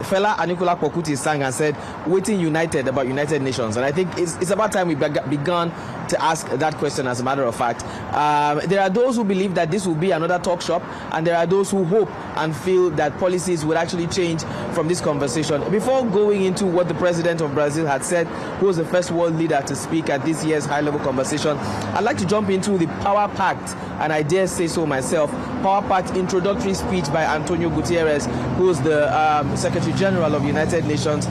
fella Anikula Pokuti sang and said, "Waiting united about United Nations," and I think it's about time we began to ask that question. As a matter of fact, there are those who believe that this will be another talk shop, and there are those who hope and feel that policies would actually change from this conversation. Before going into what the president of Brazil had said, who was the first world leader to speak at this year's high-level conversation, I'd like to jump into the Power Pact, and I dare say so myself, Power Pact introductory speech by Antonio Guterres, who is the Secretary General of United Nations,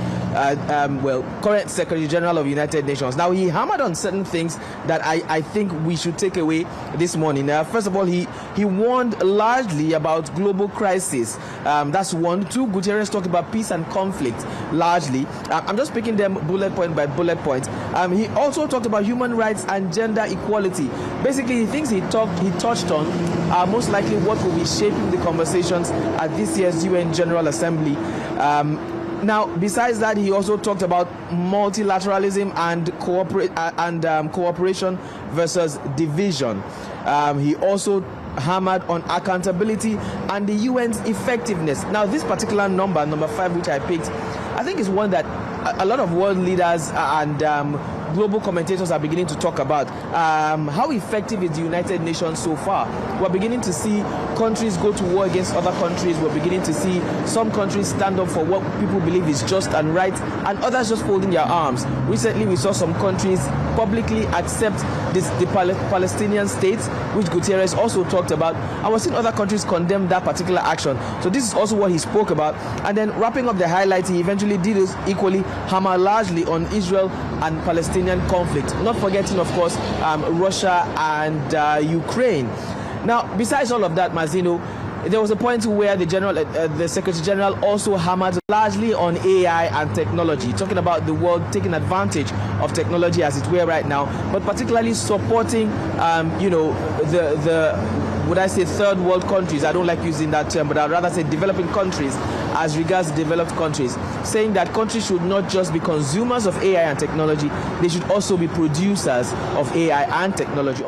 current Secretary General of United Nations. Now, he hammered on certain things that I think we should take away this morning. First of all, he warned largely about global crisis. That's one. Two, Guterres talked about peace and conflict largely. I'm just picking them bullet point by bullet point. He also talked about human rights and gender equality. Basically, the things he touched on are most likely what will be shaping the conversations at this year's UN General Assembly. Now, besides that, he also talked about multilateralism and cooperation versus division. He also hammered on accountability and the UN's effectiveness. Now, this particular number 5, which I picked, I think is one that a lot of world leaders and global commentators are beginning to talk about. How effective is the United Nations so far? We're beginning to see countries go to war against other countries. We're beginning to see some countries stand up for what people believe is just and right, and others just folding their arms. Recently, we saw some countries publicly accept the Palestinian state, which Guterres also talked about, and we're seeing other countries condemn that particular action. So this is also what he spoke about. And then wrapping up the highlights, he eventually did equally hammer largely on Israel and Palestinian conflict, not forgetting, of course, Russia and Ukraine. Now, besides all of that, Mazino, there was a point where the Secretary General also hammered largely on AI and technology, talking about the world taking advantage of technology as it were right now, but particularly supporting, would I say third world countries? I don't like using that term, but I'd rather say developing countries as regards developed countries, saying that countries should not just be consumers of AI and technology, they should also be producers of AI and technology.